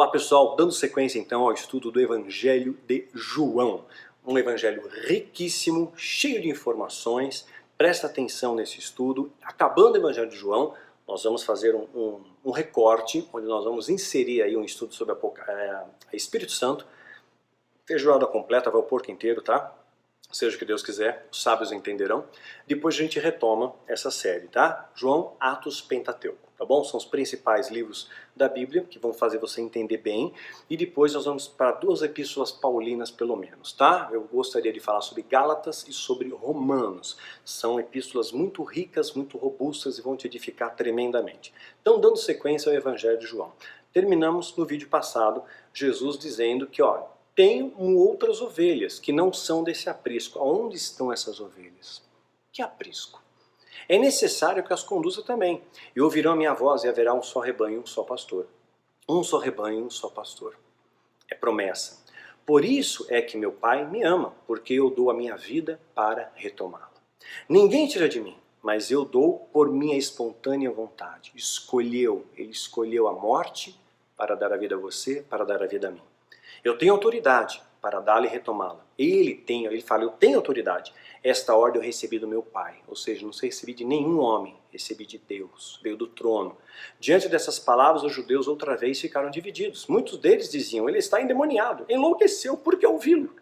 Olá pessoal, dando sequência então ao estudo do Evangelho de João. Um evangelho riquíssimo, cheio de informações. Presta atenção nesse estudo. Acabando o Evangelho de João, nós vamos fazer um recorte, onde nós vamos inserir aí um estudo sobre Espírito Santo. Feijoada completa, vai o porco inteiro, tá? Seja o que Deus quiser, os sábios entenderão. Depois a gente retoma essa série, tá? João, Atos, Pentateuco, tá bom? São os principais livros da Bíblia que vão fazer você entender bem. E depois nós vamos para 2 epístolas paulinas, pelo menos, tá? Eu gostaria de falar sobre Gálatas e sobre Romanos. São epístolas muito ricas, muito robustas e vão te edificar tremendamente. Então, dando sequência ao Evangelho de João. Terminamos no vídeo passado, Jesus dizendo que, ó, tenho outras ovelhas que não são desse aprisco. Onde estão essas ovelhas? Que aprisco? É necessário que as conduza também. E ouvirão a minha voz e haverá um só rebanho, um só pastor. Um só rebanho, um só pastor. É promessa. Por isso é que meu Pai me ama, porque eu dou a minha vida para retomá-la. Ninguém tira de mim, mas eu dou por minha espontânea vontade. Ele escolheu a morte para dar a vida a você, para dar a vida a mim. Eu tenho autoridade para dá-la e retomá-la. Ele fala, eu tenho autoridade. Esta ordem eu recebi do meu Pai. Ou seja, não recebi de nenhum homem, recebi de Deus, veio do trono. Diante dessas palavras, os judeus outra vez ficaram divididos. Muitos deles diziam, ele está endemoniado, enlouqueceu, por que ouvi-lo?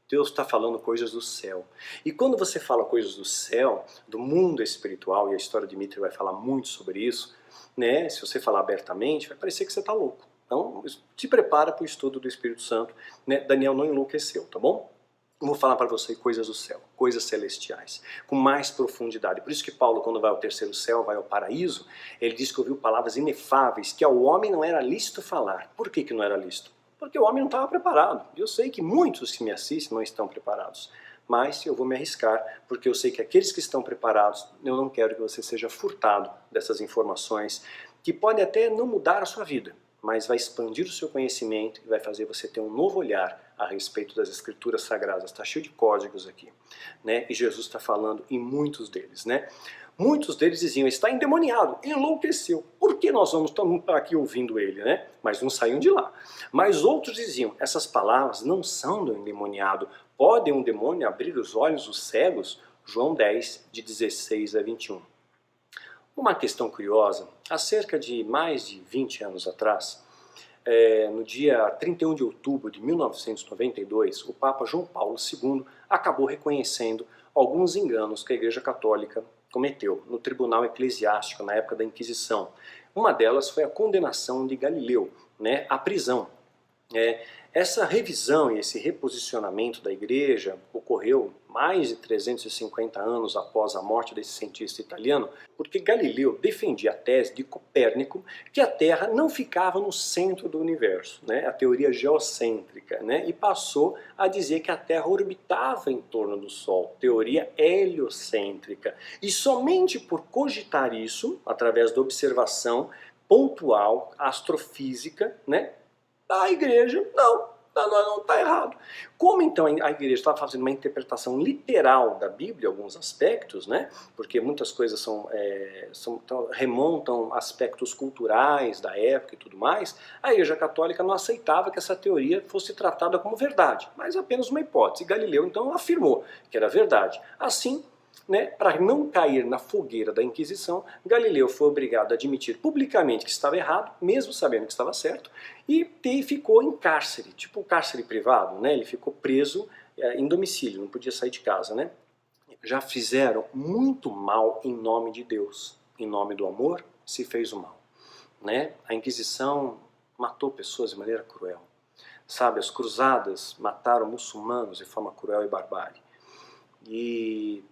Deus está falando coisas do céu. E quando você fala coisas do céu, do mundo espiritual, e a história de Dmitri vai falar muito sobre isso, né? Se você falar abertamente, vai parecer que você está louco. Então, te prepara para o estudo do Espírito Santo. Né? Daniel não enlouqueceu, tá bom? Eu vou falar para você coisas do céu, coisas celestiais, com mais profundidade. Por isso que Paulo, quando vai ao terceiro céu, vai ao paraíso, ele diz que ouviu palavras inefáveis, que ao homem não era lícito falar. Por que não era lícito? Porque o homem não estava preparado. Eu sei que muitos que me assistem não estão preparados. Mas eu vou me arriscar, porque eu sei que aqueles que estão preparados, eu não quero que você seja furtado dessas informações, que podem até não mudar a sua vida, mas vai expandir o seu conhecimento e vai fazer você ter um novo olhar a respeito das Escrituras Sagradas. Está cheio de códigos aqui, né? E Jesus está falando em muitos deles, né? Muitos deles diziam, está endemoniado, enlouqueceu. Por que nós vamos estar aqui ouvindo ele, né? Mas não saíam de lá. Mas outros diziam, essas palavras não são do endemoniado. Pode um demônio abrir os olhos dos cegos? João 10, de 16 a 21. Uma questão curiosa, há cerca de mais de 20 anos atrás, no dia 31 de outubro de 1992, o Papa João Paulo II acabou reconhecendo alguns enganos que a Igreja Católica cometeu no tribunal eclesiástico na época da Inquisição. Uma delas foi a condenação de Galileu, né, à prisão. Essa revisão e esse reposicionamento da Igreja ocorreu mais de 350 anos após a morte desse cientista italiano, porque Galileu defendia a tese de Copérnico que a Terra não ficava no centro do universo, né, a teoria geocêntrica, né, e passou a dizer que a Terra orbitava em torno do Sol, teoria heliocêntrica. E somente por cogitar isso, através da observação pontual, astrofísica, né, a igreja, não está errado. Como então a igreja estava fazendo uma interpretação literal da Bíblia, alguns aspectos, né? Porque muitas coisas remontam aspectos culturais da época e tudo mais, a Igreja Católica não aceitava que essa teoria fosse tratada como verdade, mas apenas uma hipótese. Galileu então afirmou que era verdade. Assim, né, para não cair na fogueira da Inquisição, Galileu foi obrigado a admitir publicamente que estava errado, mesmo sabendo que estava certo, e ficou em cárcere, tipo cárcere privado, né? Ele ficou preso em domicílio, não podia sair de casa, né? Já fizeram muito mal em nome de Deus, em nome do amor se fez o mal, né? A Inquisição matou pessoas de maneira cruel, sabe? As cruzadas mataram muçulmanos de forma cruel e barbárie, e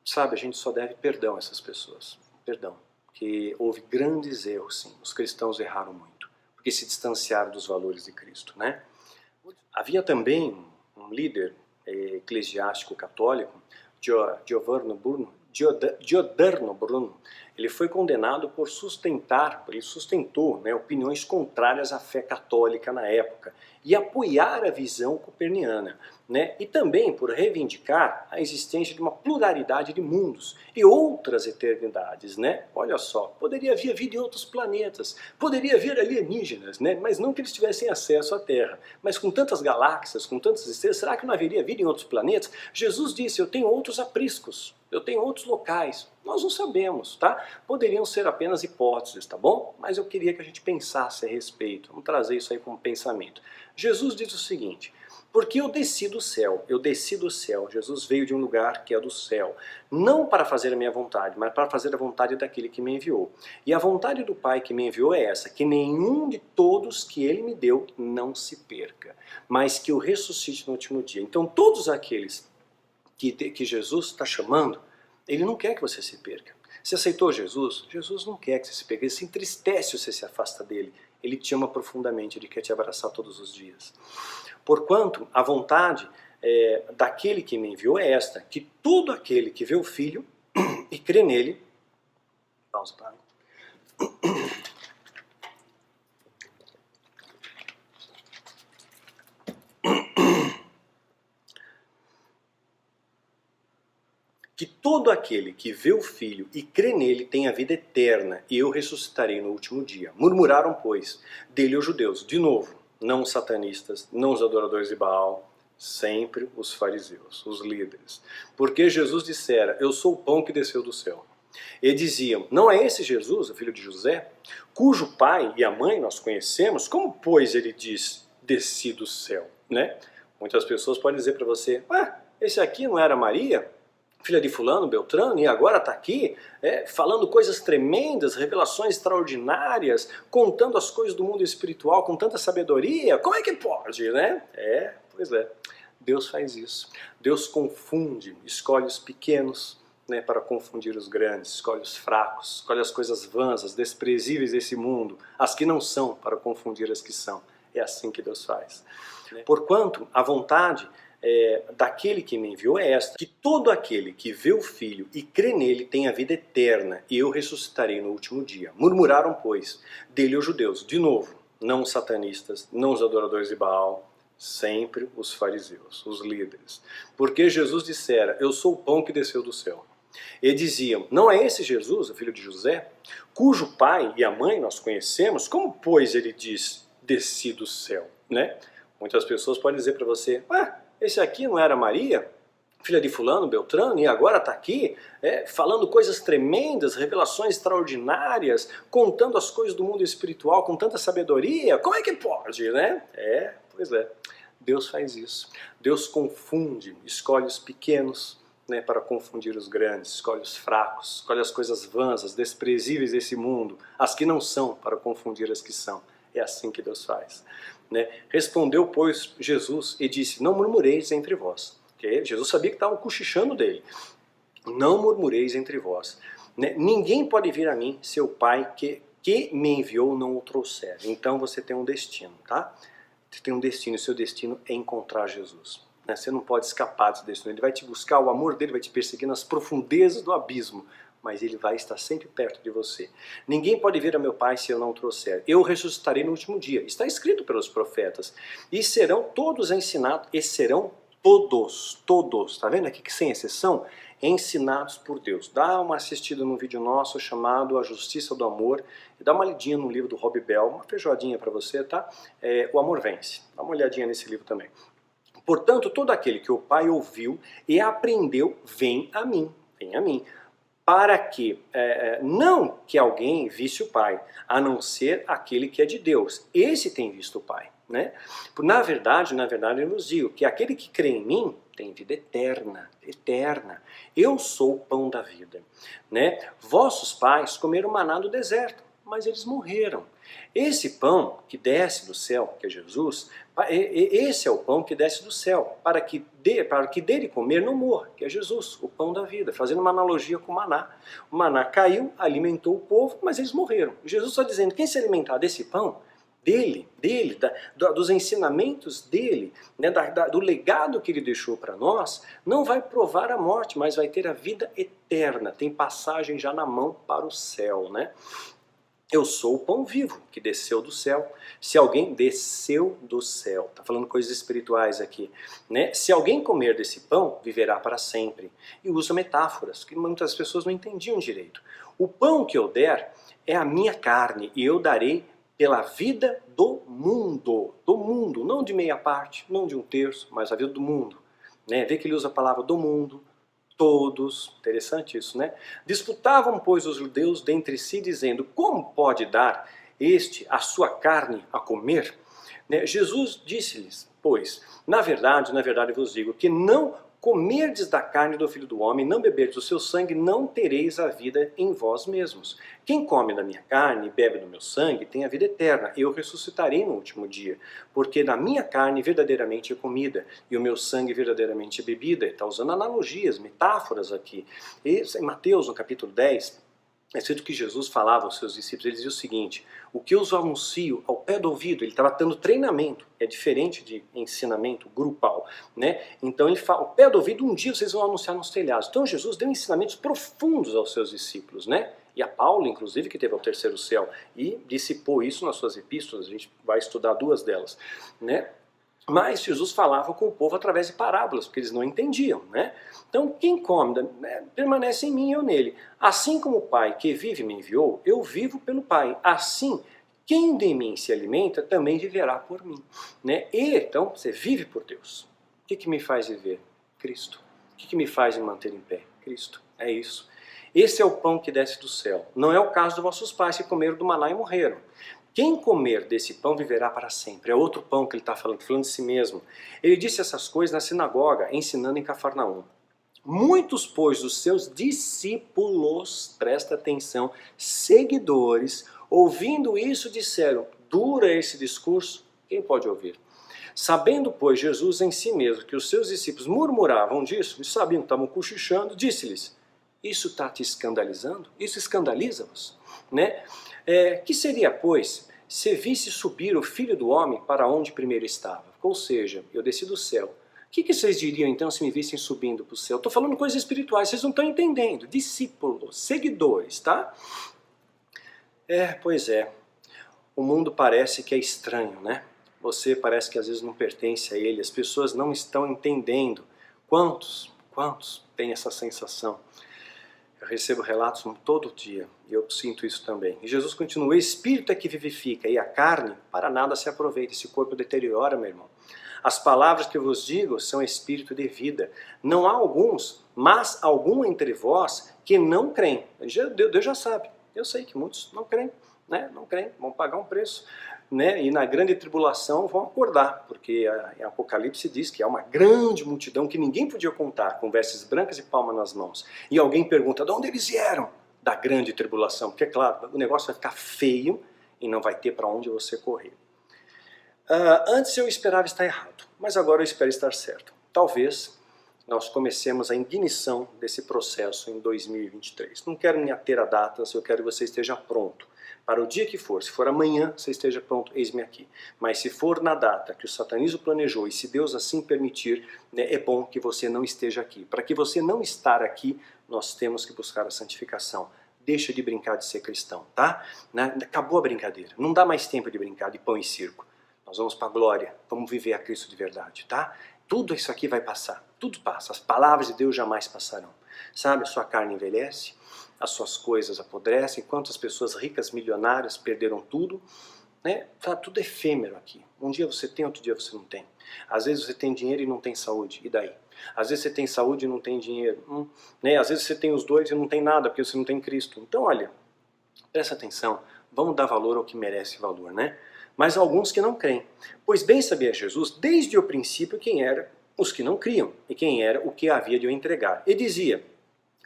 sabe, a gente só deve perdão a essas pessoas. Perdão. Porque houve grandes erros, sim. Os cristãos erraram muito. Porque se distanciaram dos valores de Cristo, né? Havia também um líder eclesiástico católico, Giovanni Giordano Bruno, ele foi condenado por ele sustentou, né, opiniões contrárias à fé católica na época e apoiar a visão copernicana, né, e também por reivindicar a existência de uma pluralidade de mundos e outras eternidades, né? Olha só, poderia haver vida em outros planetas, poderia haver alienígenas, né, mas não que eles tivessem acesso à Terra, mas com tantas galáxias, com tantas estrelas, será que não haveria vida em outros planetas? Jesus disse, eu tenho outros apriscos, eu tenho outros locais. Nós não sabemos, tá? Poderiam ser apenas hipóteses, tá bom? Mas eu queria que a gente pensasse a respeito. Vamos trazer isso aí como pensamento. Jesus diz o seguinte, porque eu desci do céu, Jesus veio de um lugar que é do céu, não para fazer a minha vontade, mas para fazer a vontade daquele que me enviou. E a vontade do Pai que me enviou é essa, que nenhum de todos que ele me deu não se perca, mas que eu ressuscite no último dia. Então todos aqueles que Jesus está chamando, ele não quer que você se perca. Você aceitou Jesus? Jesus não quer que você se perca, ele se entristece se você se afasta dele. Ele te ama profundamente, ele quer te abraçar todos os dias. Porquanto, a vontade daquele que me enviou é esta, que todo aquele que vê o Filho e crê nele... Pausa para... Que todo aquele que vê o Filho e crê nele tem a vida eterna, e eu ressuscitarei no último dia. Murmuraram, pois, dele os judeus. De novo, não os satanistas, não os adoradores de Baal, sempre os fariseus, os líderes. Porque Jesus dissera, eu sou o pão que desceu do céu. E diziam, não é esse Jesus, o filho de José, cujo pai e a mãe nós conhecemos? Como, pois, ele diz, desci do céu? Né? Muitas pessoas podem dizer para você, esse aqui não era Maria? Filha de fulano, Beltrano, e agora está aqui falando coisas tremendas, revelações extraordinárias, contando as coisas do mundo espiritual com tanta sabedoria. Como é que pode, né? Pois é. Deus faz isso. Deus confunde, escolhe os pequenos, né, para confundir os grandes, escolhe os fracos, escolhe as coisas vãs, as desprezíveis desse mundo, as que não são, para confundir as que são. É assim que Deus faz. Porquanto a vontade daquele que me enviou é esta, que todo aquele que vê o Filho e crê nele tem a vida eterna, e eu ressuscitarei no último dia. Murmuraram, pois, dele os judeus. De novo, não os satanistas, não os adoradores de Baal, sempre os fariseus, os líderes. Porque Jesus dissera, eu sou o pão que desceu do céu. E diziam, não é esse Jesus, o filho de José, cujo pai e a mãe nós conhecemos? Como, pois, ele diz, desci do céu? Né? Muitas pessoas podem dizer para você, esse aqui não era Maria, filha de fulano, Beltrano, e agora está aqui falando coisas tremendas, revelações extraordinárias, contando as coisas do mundo espiritual com tanta sabedoria. Como é que pode, né? Pois é. Deus faz isso. Deus confunde, escolhe os pequenos, né, para confundir os grandes, escolhe os fracos, escolhe as coisas vãs, as desprezíveis desse mundo, as que não são, para confundir as que são. É assim que Deus faz. Né? Respondeu, pois, Jesus e disse, não murmureis entre vós. Okay? Jesus sabia que estavam cochichando dele. Não murmureis entre vós. Né? Ninguém pode vir a mim se o Pai que me enviou não o trouxer. Então você tem um destino, tá? Você tem um destino, e seu destino é encontrar Jesus. Né? Você não pode escapar desse destino. Ele vai te buscar, o amor dele vai te perseguir nas profundezas do abismo, mas ele vai estar sempre perto de você. Ninguém pode vir a meu Pai se eu não o trouxer. Eu ressuscitarei no último dia. Está escrito pelos profetas. E serão todos ensinados, e serão todos, tá vendo aqui que sem exceção, ensinados por Deus. Dá uma assistida num vídeo nosso chamado A Justiça do Amor, e dá uma lidinha no livro do Rob Bell, uma feijoadinha para você, tá? O Amor Vence. Dá uma olhadinha nesse livro também. Portanto, todo aquele que o Pai ouviu e aprendeu, vem a mim, para que, não que alguém visse o Pai, a não ser aquele que é de Deus. Esse tem visto o Pai. Né? Na verdade, eu vos digo que aquele que crê em mim tem vida eterna. Eu sou o pão da vida. Né? Vossos pais comeram maná no deserto, mas eles morreram. Esse pão que desce do céu, que é Jesus, esse é o pão que desce do céu, para que dele comer não morra, que é Jesus, o pão da vida, fazendo uma analogia com o maná. O maná caiu, alimentou o povo, mas eles morreram. Jesus está dizendo, quem se alimentar desse pão, dos ensinamentos dele, né, do legado que ele deixou para nós, não vai provar a morte, mas vai ter a vida eterna. Tem passagem já na mão para o céu, né? Eu sou o pão vivo que desceu do céu. Se alguém desceu do céu, tá falando coisas espirituais aqui, né? Se alguém comer desse pão, viverá para sempre. E usa metáforas que muitas pessoas não entendiam direito. O pão que eu der é a minha carne e eu darei pela vida do mundo, não de meia parte, não de um terço, mas a vida do mundo, né? Vê que ele usa a palavra do mundo. Todos, interessante isso, né? Disputavam, pois, os judeus dentre si, dizendo, como pode dar este a sua carne a comer? Né? Jesus disse-lhes, pois, na verdade eu vos digo, que não comerdes da carne do Filho do Homem, não beberdes o seu sangue, não tereis a vida em vós mesmos. Quem come da minha carne e bebe do meu sangue tem a vida eterna, eu ressuscitarei no último dia, porque da minha carne verdadeiramente é comida, e o meu sangue verdadeiramente é bebida. Está usando analogias, metáforas aqui. E em Mateus, no capítulo 10, é escrito que Jesus falava aos seus discípulos, ele dizia o seguinte, o que eu os anuncio ao pé do ouvido, ele estava dando treinamento, é diferente de ensinamento grupal, né? Então ele fala, ao pé do ouvido, um dia vocês vão anunciar nos telhados. Então Jesus deu ensinamentos profundos aos seus discípulos, né? E a Paulo, inclusive, que teve ao terceiro céu, e dissipou isso nas suas epístolas, a gente vai estudar duas delas, né? Mas Jesus falava com o povo através de parábolas, porque eles não entendiam, né? Então, quem come, né, permanece em mim e eu nele. Assim como o Pai que vive me enviou, eu vivo pelo Pai. Assim, quem de mim se alimenta também viverá por mim, né? E, então, você vive por Deus. O que me faz viver? Cristo. O que me faz me manter em pé? Cristo. É isso. Esse é o pão que desce do céu. Não é o caso dos vossos pais que comeram do maná e morreram. Quem comer desse pão viverá para sempre. É outro pão que ele está falando de si mesmo. Ele disse essas coisas na sinagoga, ensinando em Cafarnaum. Muitos, pois, dos seus discípulos, presta atenção, seguidores, ouvindo isso disseram, dura esse discurso? Quem pode ouvir? Sabendo, pois, Jesus em si mesmo que os seus discípulos murmuravam disso, e sabiam que estavam cochichando, disse-lhes, isso está te escandalizando? Isso escandaliza-vos? Né? Que seria, pois, se visse subir o Filho do Homem para onde primeiro estava? Ou seja, eu desci do céu. O que vocês diriam então se me vissem subindo para o céu? Estou falando coisas espirituais, vocês não estão entendendo. Discípulos, seguidores, tá? Pois é. O mundo parece que é estranho, né? Você parece que às vezes não pertence a ele. As pessoas não estão entendendo. Quantos têm essa sensação? Eu recebo relatos todo dia e eu sinto isso também. E Jesus continua, o Espírito é que vivifica e a carne para nada se aproveita. Esse corpo deteriora, meu irmão. As palavras que eu vos digo são espírito de vida. Não há alguns, mas algum entre vós que não creem. Deus já sabe. Eu sei que muitos não creem, né? Não creem, vão pagar um preço. Né? E na grande tribulação vão acordar, porque em Apocalipse diz que há uma grande multidão que ninguém podia contar, com vestes brancas e palma nas mãos. E alguém pergunta, de onde eles vieram? Da grande tribulação, porque é claro, o negócio vai ficar feio e não vai ter para onde você correr. Antes eu esperava estar errado, mas agora eu espero estar certo. Talvez nós comecemos a ignição desse processo em 2023. Não quero me ater a datas, eu quero que você esteja pronto. Para o dia que for, se for amanhã, você esteja pronto, eis-me aqui. Mas se for na data que o satanismo planejou, e se Deus assim permitir, né, é bom que você não esteja aqui. Para que você não estar aqui, nós temos que buscar a santificação. Deixa de brincar de ser cristão, tá? Acabou a brincadeira. Não dá mais tempo de brincar de pão e circo. Nós vamos para a glória, vamos viver a Cristo de verdade, tá? Tudo isso aqui vai passar, tudo passa. As palavras de Deus jamais passarão. Sabe, a sua carne envelhece, as suas coisas apodrecem, quantas pessoas ricas, milionárias, perderam tudo, né? Tá tudo efêmero aqui. Um dia você tem, outro dia você não tem. Às vezes você tem dinheiro e não tem saúde, e daí? Às vezes você tem saúde e não tem dinheiro, né? Às vezes você tem os dois e não tem nada, porque você não tem Cristo. Então, olha, presta atenção, vamos dar valor ao que merece valor, né? Mas alguns que não creem. Pois bem sabia Jesus, desde o princípio, quem eram os que não criam, e quem era o que havia de o entregar. E dizia,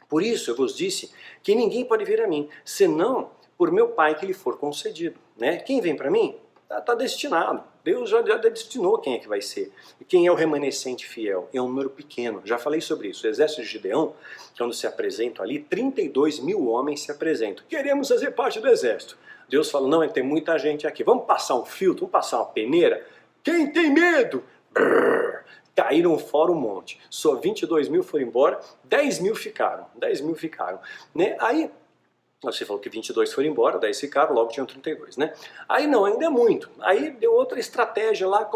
por isso eu vos disse que ninguém pode vir a mim, senão por meu Pai que lhe for concedido. Né? Quem vem para mim, está destinado. Deus já destinou quem é que vai ser. E quem é o remanescente fiel? É um número pequeno. Já falei sobre isso. O exército de Gideão, quando se apresentam ali, 32 mil homens se apresentam. Queremos fazer parte do exército. Deus fala, não, tem muita gente aqui, vamos passar um filtro, vamos passar uma peneira? Quem tem medo? Brrr. Caíram fora um monte. Só 22 mil foram embora, 10 mil ficaram. 10 mil ficaram. Né? Aí, você falou que 22 foram embora, 10 ficaram, logo tinham 32, né? Aí não, ainda é muito. Aí deu outra estratégia lá,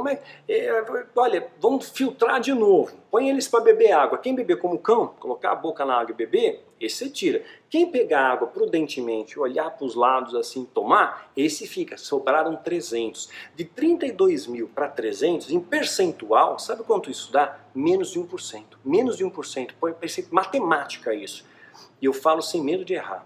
olha, vamos filtrar de novo. Põe eles para beber água. Quem beber como cão, colocar a boca na água e beber, esse você tira. Quem pegar água prudentemente, olhar para os lados assim, tomar, esse fica. Sobraram 300. De 32 mil para 300, em percentual, sabe quanto isso dá? Menos de 1%. Menos de 1%. Põe matemática isso. E eu falo sem medo de errar.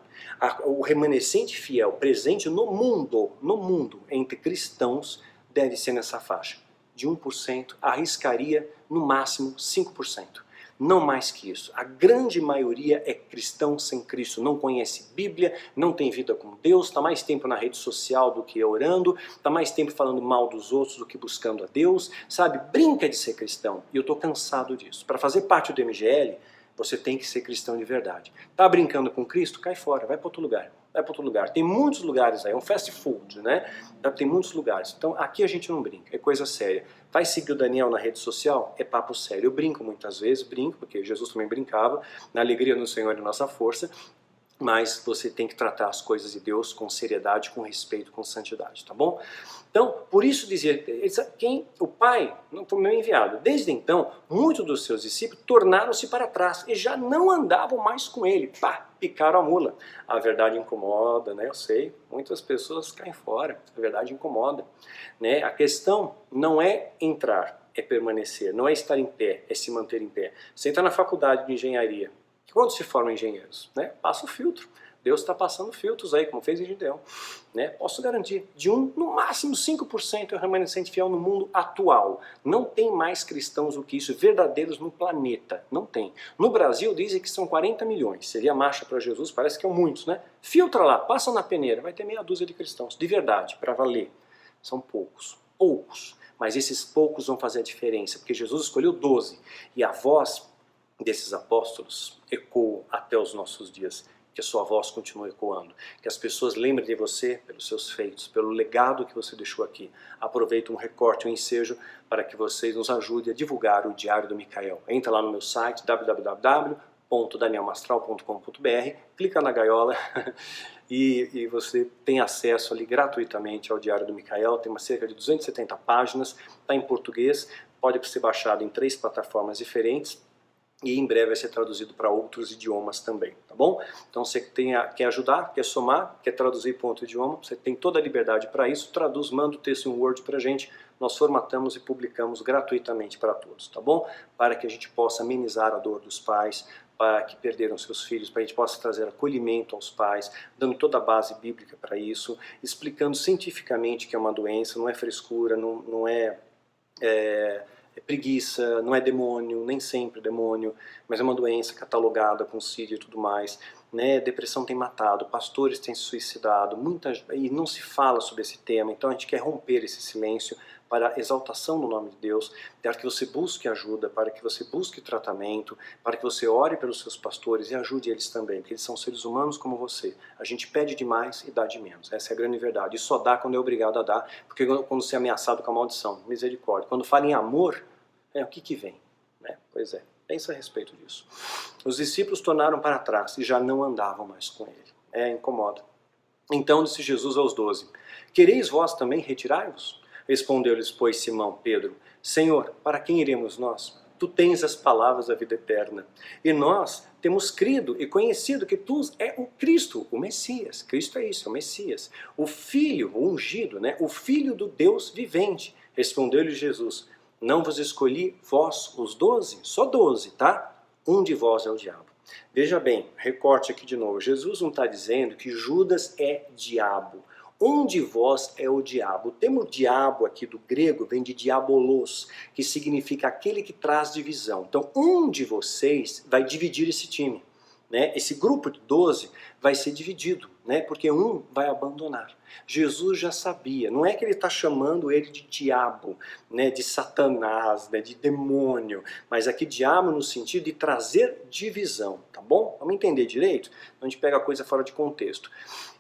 O remanescente fiel presente no mundo, entre cristãos, deve ser nessa faixa. De 1%, arriscaria no máximo 5%. Não mais que isso. A grande maioria é cristão sem Cristo, não conhece Bíblia, não tem vida com Deus, está mais tempo na rede social do que orando, está mais tempo falando mal dos outros do que buscando a Deus, sabe? Brinca de ser cristão. E eu estou cansado disso. Para fazer parte do MGL, você tem que ser cristão de verdade. Tá brincando com Cristo? Cai fora, vai para outro lugar. Vai para outro lugar. Tem muitos lugares aí, é um fast food, né? Tem muitos lugares. Então aqui a gente não brinca, é coisa séria. Vai seguir o Daniel na rede social? É papo sério. Eu brinco muitas vezes, porque Jesus também brincava, na alegria no Senhor e nossa força, mas você tem que tratar as coisas de Deus com seriedade, com respeito, com santidade, tá bom? Então, por isso dizer, o Pai não foi meu enviado. Desde então, muitos dos seus discípulos tornaram-se para trás e já não andavam mais com ele. Pá, picaram a mula. A verdade incomoda, né? Eu sei, muitas pessoas caem fora. A verdade incomoda, né? A questão não é entrar, é permanecer. Não é estar em pé, é se manter em pé. Você entra na faculdade de engenharia. Quando se formam engenheiros, né? Passa o filtro. Deus está passando filtros aí, como fez em Gideão. Né? Posso garantir, no máximo 5% é o remanescente fiel no mundo atual. Não tem mais cristãos do que isso, verdadeiros no planeta. Não tem. No Brasil dizem que são 40 milhões. Seria marcha para Jesus, parece que é muitos, né? Filtra lá, passa na peneira, vai ter meia dúzia de cristãos. De verdade, para valer. São poucos. Poucos. Mas esses poucos vão fazer a diferença, porque Jesus escolheu 12. E a voz desses apóstolos ecoa até os nossos dias. Que a sua voz continue ecoando, que as pessoas lembrem de você pelos seus feitos, pelo legado que você deixou aqui. Aproveita um recorte, um ensejo, para que vocês nos ajudem a divulgar o Diário do Micael. Entra lá no meu site, www.danielmastral.com.br, clica na gaiola e você tem acesso ali gratuitamente ao Diário do Micael. Tem cerca de 270 páginas, está em português, pode ser baixado em 3 plataformas diferentes, e em breve vai ser traduzido para outros idiomas também, tá bom? Então você quer ajudar, quer somar, quer traduzir para outro idioma, você tem toda a liberdade para isso, traduz, manda o texto em Word para a gente, nós formatamos e publicamos gratuitamente para todos, tá bom? Para que a gente possa amenizar a dor dos pais, para que perderam seus filhos, para a gente possa trazer acolhimento aos pais, dando toda a base bíblica para isso, explicando cientificamente que é uma doença, não é frescura, não é preguiça, não é demônio, nem sempre demônio, mas é uma doença catalogada com CID e tudo mais, né? Depressão tem matado, pastores têm se suicidado, e não se fala sobre esse tema, então a gente quer romper esse silêncio para a exaltação do nome de Deus, para que você busque ajuda, para que você busque tratamento, para que você ore pelos seus pastores e ajude eles também, porque eles são seres humanos como você. A gente pede demais e dá de menos, essa é a grande verdade. E só dá quando é obrigado a dar, porque quando você é ameaçado com a maldição, misericórdia. Quando fala em amor, o que vem? Né? Pois é, pensa a respeito disso. Os discípulos tornaram para trás e já não andavam mais com ele. Incomoda. Então disse Jesus aos 12, quereis vós também retirai-vos? Respondeu-lhes, pois, Simão Pedro, Senhor, para quem iremos nós? Tu tens as palavras da vida eterna. E nós temos crido e conhecido que tu é o Cristo, o Messias. Cristo é isso, é o Messias. O Filho, o ungido, né? O Filho do Deus vivente. Respondeu-lhe Jesus, não vos escolhi vós os 12? Só 12, tá? Um de vós é o diabo. Veja bem, recorte aqui de novo. Jesus não está dizendo que Judas é diabo. Um de vós é o diabo. O termo diabo aqui do grego vem de diabolos, que significa aquele que traz divisão. Então, um de vocês vai dividir esse time. Né? Esse grupo de 12 vai ser dividido. né? Porque um vai abandonar. Jesus já sabia, não é que ele está chamando ele de diabo, né? De Satanás, né? De demônio, mas aqui diabo no sentido de trazer divisão, tá bom? Vamos entender direito? A gente pega a coisa fora de contexto.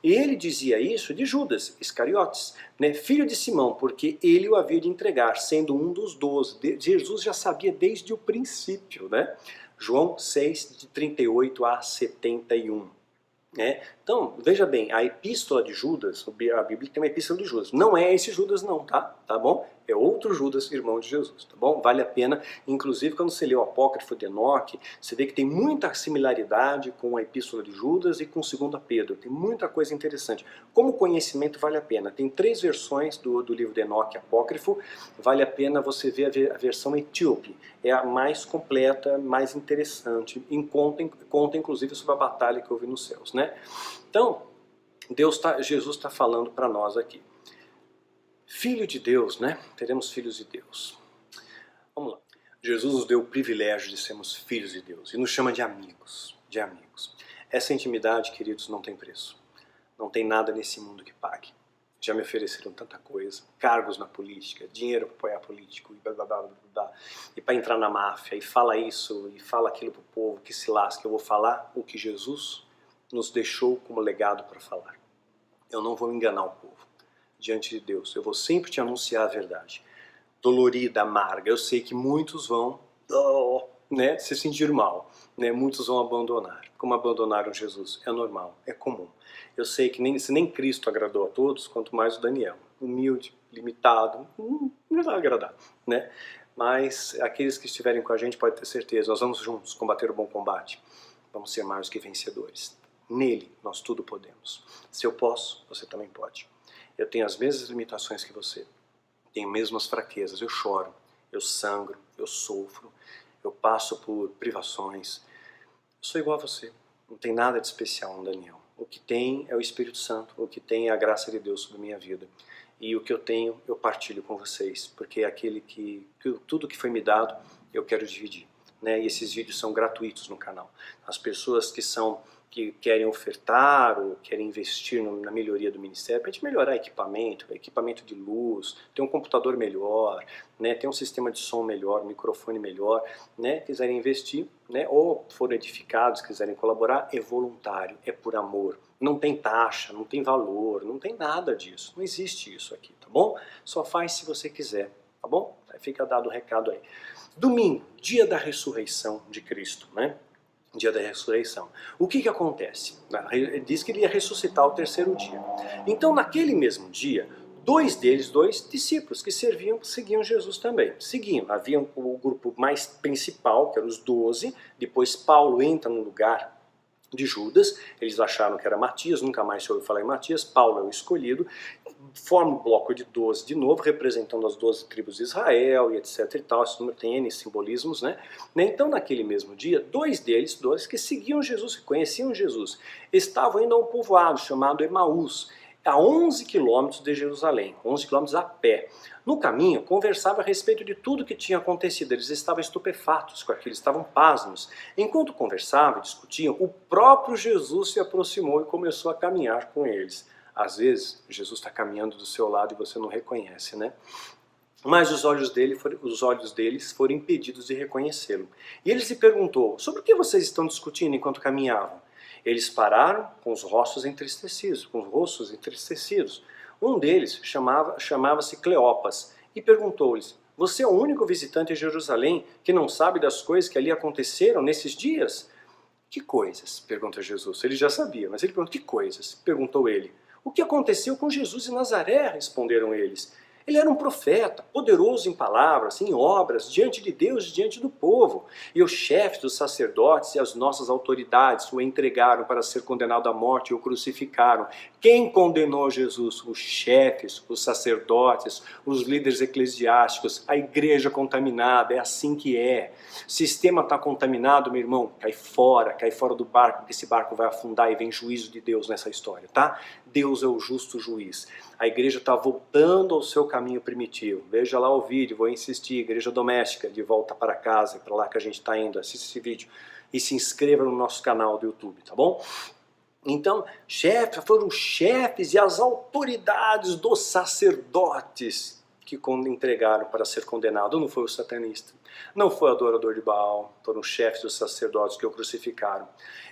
E ele dizia isso de Judas Iscariotes, né? Filho de Simão, porque ele o havia de entregar, sendo um dos 12. Jesus já sabia desde o princípio, né? João 6, de 38 a 71. Né? Então, veja bem, a epístola de Judas, a Bíblia tem uma epístola de Judas, não é esse Judas não, tá bom? É outro Judas, irmão de Jesus, tá bom? Vale a pena, inclusive quando você lê o Apócrifo de Enoque, você vê que tem muita similaridade com a epístola de Judas e com 2 Pedro, tem muita coisa interessante. Como conhecimento vale a pena, tem 3 versões do livro de Enoque Apócrifo, vale a pena você ver a versão etíope, é a mais completa, mais interessante, conta inclusive sobre a batalha que houve nos céus, né? Então, Jesus está falando para nós aqui. Filho de Deus, né? Teremos filhos de Deus. Vamos lá. Jesus nos deu o privilégio de sermos filhos de Deus e nos chama de amigos, de amigos. Essa intimidade, queridos, não tem preço. Não tem nada nesse mundo que pague. Já me ofereceram tanta coisa, cargos na política, dinheiro para apoiar político, e blá, blá, blá, blá, blá, e para entrar na máfia, e fala isso, e fala aquilo para o povo, que se lasque. Eu vou falar o que Jesus nos deixou como legado para falar. Eu não vou enganar o povo diante de Deus. Eu vou sempre te anunciar a verdade. Dolorida, amarga. Eu sei que muitos vão né, se sentir mal. Né? Muitos vão abandonar. Como abandonaram Jesus? É normal, é comum. Eu sei que se nem Cristo agradou a todos, quanto mais o Daniel. Humilde, limitado, não vai agradar. Né? Mas aqueles que estiverem com a gente podem ter certeza. Nós vamos juntos combater o bom combate. Vamos ser mais que vencedores. Nele nós tudo podemos. Se eu posso, você também pode. Eu tenho as mesmas limitações que você. Tenho mesmas fraquezas. Eu choro, eu sangro, eu sofro, eu passo por privações. Eu sou igual a você. Não tem nada de especial no Daniel. O que tem é o Espírito Santo. O que tem é a graça de Deus sobre a minha vida. E o que eu tenho, eu partilho com vocês. Porque é aquele que tudo que foi me dado, eu quero dividir. Né? E esses vídeos são gratuitos no canal. As pessoas que querem ofertar ou querem investir na melhoria do ministério, para a gente melhorar equipamento de luz, ter um computador melhor, né, ter um sistema de som melhor, um microfone melhor, né, quiserem investir, né, ou forem edificados, quiserem colaborar, é voluntário, é por amor. Não tem taxa, não tem valor, não tem nada disso, não existe isso aqui, tá bom? Só faz se você quiser, tá bom? Aí fica dado o recado aí. Domingo, dia da ressurreição de Cristo, né? Dia da ressurreição. O que acontece? Ele diz que ele ia ressuscitar ao 3º dia. Então, naquele mesmo dia, dois discípulos que seguiam Jesus também. Havia o grupo mais principal, que eram os 12, depois Paulo entra no lugar de Judas, eles acharam que era Matias, nunca mais se ouviu falar em Matias, Paulo é o escolhido, forma um bloco de 12 de novo, representando as 12 tribos de Israel e etc e tal, esse número tem N simbolismos, né? Então naquele mesmo dia, dois que seguiam Jesus, que conheciam Jesus, estavam indo a um povoado chamado Emaús, a 11 quilômetros de Jerusalém, 11 quilômetros a pé. No caminho, conversava a respeito de tudo que tinha acontecido. Eles estavam estupefatos com aquilo, estavam pasmos. Enquanto conversavam e discutiam, o próprio Jesus se aproximou e começou a caminhar com eles. Às vezes, Jesus está caminhando do seu lado e você não reconhece, né? Mas os olhos deles foram impedidos de reconhecê-lo. E ele se perguntou, sobre o que vocês estão discutindo enquanto caminhavam? Eles pararam com os rostos entristecidos, Um deles chamava-se Cleopas e perguntou-lhes, você é o único visitante em Jerusalém que não sabe das coisas que ali aconteceram nesses dias? Que coisas? Pergunta Jesus. Ele já sabia, mas ele perguntou, que coisas? Perguntou ele. O que aconteceu com Jesus de Nazaré? Responderam eles. Ele era um profeta, poderoso em palavras, em obras, diante de Deus e diante do povo. E os chefes dos sacerdotes e as nossas autoridades o entregaram para ser condenado à morte e o crucificaram. Quem condenou Jesus? Os chefes, os sacerdotes, os líderes eclesiásticos, a igreja contaminada, é assim que é. O sistema está contaminado, meu irmão, cai fora do barco, porque esse barco vai afundar e vem juízo de Deus nessa história, tá? Deus é o justo juiz. A igreja está voltando ao seu caminho primitivo. Veja lá o vídeo, vou insistir, igreja doméstica, de volta para casa, é para lá que a gente está indo, assista esse vídeo. E se inscreva no nosso canal do YouTube, tá bom? Então, foram chefes e as autoridades dos sacerdotes que entregaram para ser condenado. Não foi o satanista, não foi o adorador de Baal, foram os chefes dos sacerdotes que o crucificaram.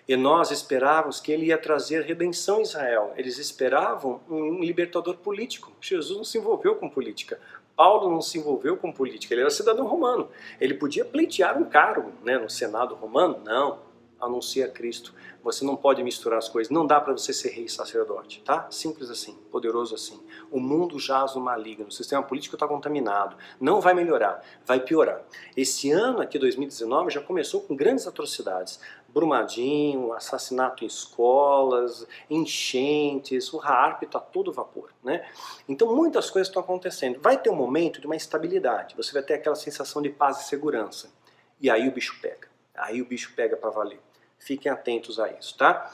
E nós esperávamos que ele ia trazer redenção a Israel. Eles esperavam um libertador político. Jesus não se envolveu com política. Paulo não se envolveu com política. Ele era cidadão romano. Ele podia pleitear um cargo, né, no Senado romano? Não. Anuncia Cristo. Você não pode misturar as coisas. Não dá para você ser rei e sacerdote, tá? Simples assim, poderoso assim. O mundo jaz no maligno, o sistema político está contaminado. Não vai melhorar, vai piorar. Esse ano aqui, 2019, já começou com grandes atrocidades. Brumadinho, assassinato em escolas, enchentes, o Raarp está todo vapor, né? Então muitas coisas estão acontecendo. Vai ter um momento de uma estabilidade. Você vai ter aquela sensação de paz e segurança. E aí o bicho pega. Aí o bicho pega para valer. Fiquem atentos a isso, tá?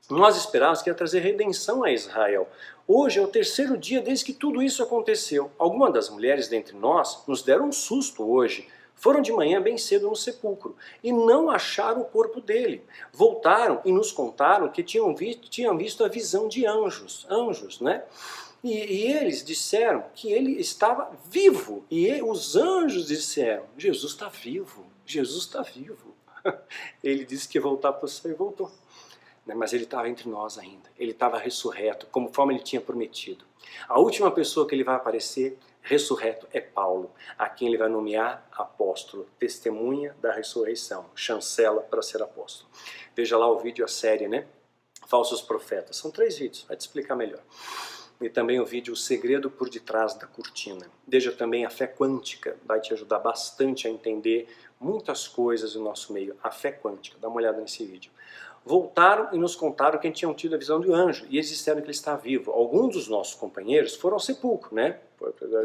Nós esperávamos que ia trazer redenção a Israel. Hoje é o terceiro dia desde que tudo isso aconteceu. Algumas das mulheres dentre nós nos deram um susto hoje. Foram de manhã bem cedo no sepulcro e não acharam o corpo dele. Voltaram e nos contaram que tinham visto a visão de anjos, né? E eles disseram que ele estava vivo. E os anjos disseram, Jesus está vivo, Jesus está vivo. Ele disse que ia voltar para o céu e voltou. Mas ele estava entre nós ainda. Ele estava ressurreto, conforme ele tinha prometido. A última pessoa que ele vai aparecer ressurreto é Paulo, a quem ele vai nomear apóstolo, testemunha da ressurreição, chancela para ser apóstolo. Veja lá o vídeo, a série, né? Falsos profetas. São 3 vídeos, vai te explicar melhor. E também o vídeo O Segredo por Detrás da Cortina. Veja também a fé quântica, vai te ajudar bastante a entender muitas coisas do nosso meio. A fé quântica, dá uma olhada nesse vídeo. Voltaram e nos contaram que tinham tido a visão do anjo, e eles disseram que ele está vivo. Alguns dos nossos companheiros foram ao sepulcro, né?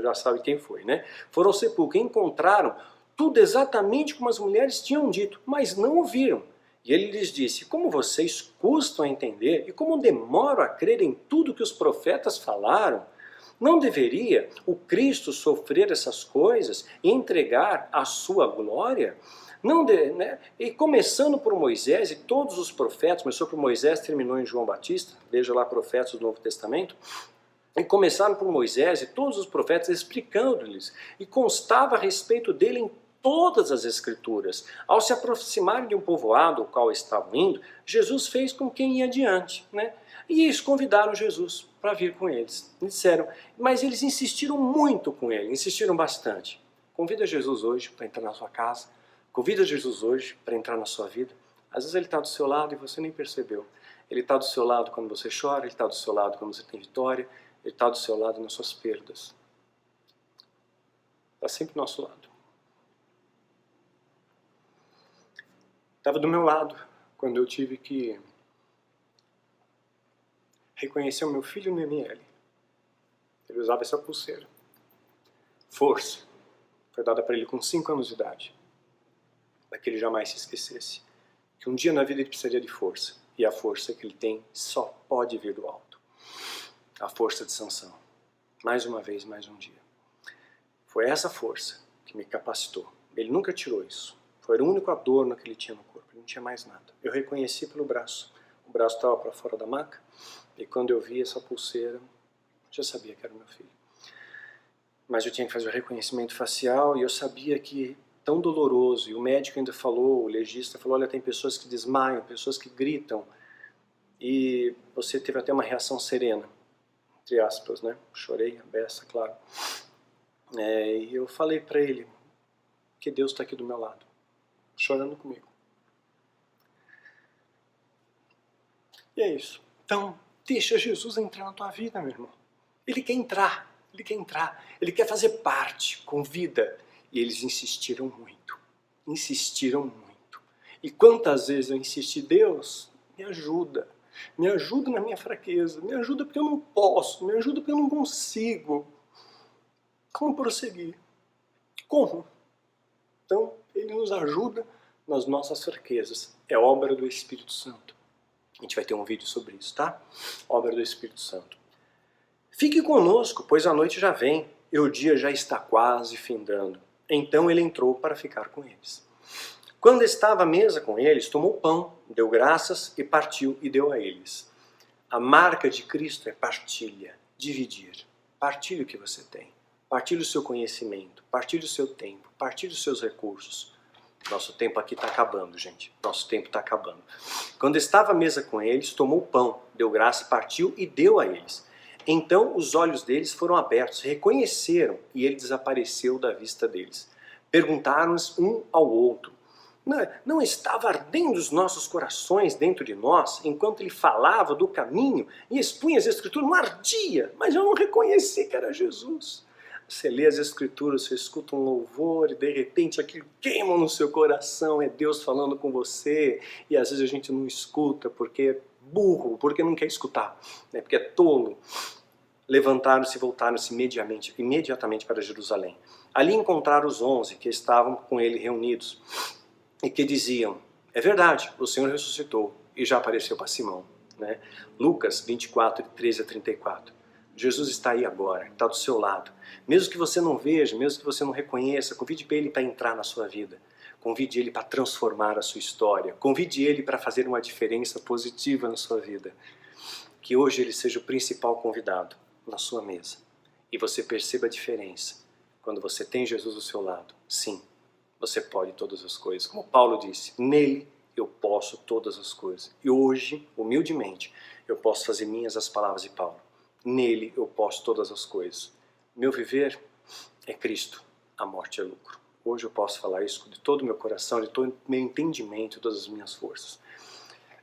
Já sabe quem foi, né? Foram ao sepulcro e encontraram tudo exatamente como as mulheres tinham dito, mas não o viram. E ele lhes disse, como vocês custam a entender e como demoram a crer em tudo que os profetas falaram, não deveria o Cristo sofrer essas coisas e entregar a sua glória? Né? E começando por Moisés e todos os profetas, começou por Moisés, terminou em João Batista, veja lá profetas do Novo Testamento, e começaram por Moisés e todos os profetas explicando-lhes, e constava a respeito dele em todas as escrituras. Ao se aproximarem de um povoado ao qual estavam indo, Jesus fez com quem ia adiante, né? E eles convidaram Jesus para vir com eles. E disseram, mas eles insistiram muito com ele, insistiram bastante. Convida Jesus hoje para entrar na sua casa, convida Jesus hoje para entrar na sua vida. Às vezes ele está do seu lado e você nem percebeu. Ele está do seu lado quando você chora, ele está do seu lado quando você tem vitória, ele está do seu lado nas suas perdas. Está sempre do nosso lado. Estava do meu lado quando eu tive que reconhecer o meu filho no ML. Ele usava essa pulseira. Força. Foi dada para ele com 5 anos de idade. Para que ele jamais se esquecesse. Que um dia na vida ele precisaria de força. E a força que ele tem só pode vir do alto. A força de Sansão. Mais uma vez, mais um dia. Foi essa força que me capacitou. Ele nunca tirou isso. Foi o único adorno que ele tinha no corpo, ele não tinha mais nada. Eu reconheci pelo braço. O braço estava para fora da maca, e quando eu vi essa pulseira, já sabia que era meu filho. Mas eu tinha que fazer o reconhecimento facial, e eu sabia que tão doloroso, e o médico ainda falou, o legista falou, olha, tem pessoas que desmaiam, pessoas que gritam, e você teve até uma reação serena, entre aspas, né? Chorei, a beça, claro. E eu falei para ele que Deus está aqui do meu lado, chorando comigo. E é isso. Então, deixa Jesus entrar na tua vida, meu irmão. Ele quer entrar, ele quer entrar, ele quer fazer parte, convida. E eles insistiram muito, insistiram muito. E quantas vezes eu insisti, Deus, me ajuda na minha fraqueza, me ajuda porque eu não posso, me ajuda porque eu não consigo. Como prosseguir? Como? Então, ele nos ajuda nas nossas fraquezas. É obra do Espírito Santo. A gente vai ter um vídeo sobre isso, tá? Obra do Espírito Santo. Fique conosco, pois a noite já vem e o dia já está quase findando. Então ele entrou para ficar com eles. Quando estava à mesa com eles, tomou pão, deu graças e partiu e deu a eles. A marca de Cristo é partilha, dividir. Partilhe o que você tem. Partilhe o seu conhecimento, partilhe o seu tempo, partilhe os seus recursos. Nosso tempo aqui está acabando, gente. Nosso tempo está acabando. Quando estava à mesa com eles, tomou pão, deu graça, partiu e deu a eles. Então os olhos deles foram abertos, reconheceram e ele desapareceu da vista deles. Perguntaram-nos um ao outro: não estava ardendo os nossos corações dentro de nós, enquanto ele falava do caminho e expunha as Escrituras? Não ardia, mas eu não reconheci que era Jesus. Você lê as Escrituras, você escuta um louvor e de repente aquilo queima no seu coração, é Deus falando com você, e às vezes a gente não escuta porque é burro, porque não quer escutar, né? Porque é tolo. Levantaram-se e voltaram-se imediatamente para Jerusalém. Ali encontraram os 11 que estavam com ele reunidos e que diziam: é verdade, o Senhor ressuscitou e já apareceu para Simão. Né? Lucas 24, 13 a 34. Jesus está aí agora, está do seu lado. Mesmo que você não veja, mesmo que você não reconheça, convide ele para entrar na sua vida. Convide ele para transformar a sua história. Convide ele para fazer uma diferença positiva na sua vida. Que hoje ele seja o principal convidado na sua mesa. E você perceba a diferença. Quando você tem Jesus do seu lado, sim, você pode todas as coisas. Como Paulo disse, nele eu posso todas as coisas. E hoje, humildemente, eu posso fazer minhas as palavras de Paulo. Nele eu posso todas as coisas. Meu viver é Cristo, a morte é lucro. Hoje eu posso falar isso de todo o meu coração, de todo o meu entendimento, de todas as minhas forças.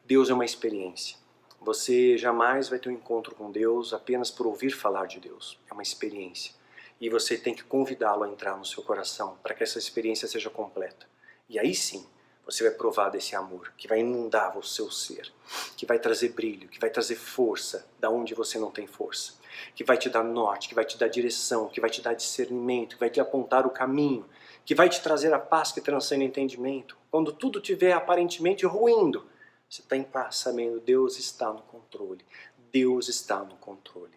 Deus é uma experiência. Você jamais vai ter um encontro com Deus apenas por ouvir falar de Deus. É uma experiência. E você tem que convidá-lo a entrar no seu coração para que essa experiência seja completa. E aí sim, você vai provar desse amor que vai inundar o seu ser, que vai trazer brilho, que vai trazer força da onde você não tem força, que vai te dar norte, que vai te dar direção, que vai te dar discernimento, que vai te apontar o caminho, que vai te trazer a paz que transcende entendimento. Quando tudo estiver aparentemente ruindo, você está em paz, sabendo Deus está no controle. Deus está no controle.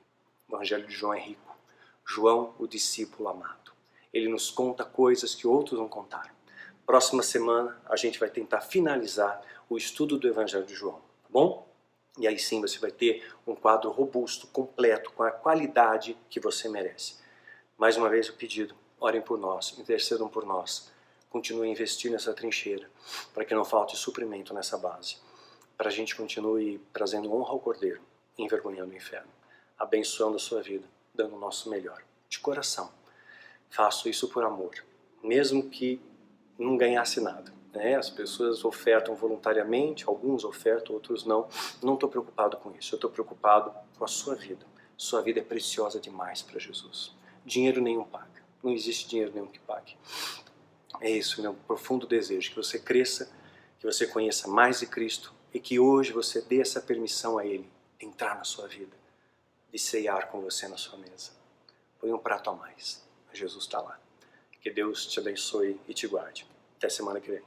O Evangelho de João é rico. João, o discípulo amado. Ele nos conta coisas que outros não contaram. Próxima semana a gente vai tentar finalizar o estudo do Evangelho de João, tá bom? E aí sim você vai ter um quadro robusto, completo, com a qualidade que você merece. Mais uma vez o pedido, orem por nós, intercedam por nós. Continuem a investir nessa trincheira, para que não falte suprimento nessa base. Para a gente continue trazendo honra ao Cordeiro, envergonhando o inferno, abençoando a sua vida, dando o nosso melhor, de coração. Faço isso por amor, mesmo que não ganhasse nada. Né? As pessoas ofertam voluntariamente, alguns ofertam, outros não. Não estou preocupado com isso, eu estou preocupado com a sua vida. Sua vida é preciosa demais para Jesus. Dinheiro nenhum paga, não existe dinheiro nenhum que pague. É isso, meu profundo desejo, que você cresça, que você conheça mais de Cristo e que hoje você dê essa permissão a Ele entrar na sua vida, de ceiar com você na sua mesa. Põe um prato a mais, Jesus está lá. Que Deus te abençoe e te guarde. Até semana que vem.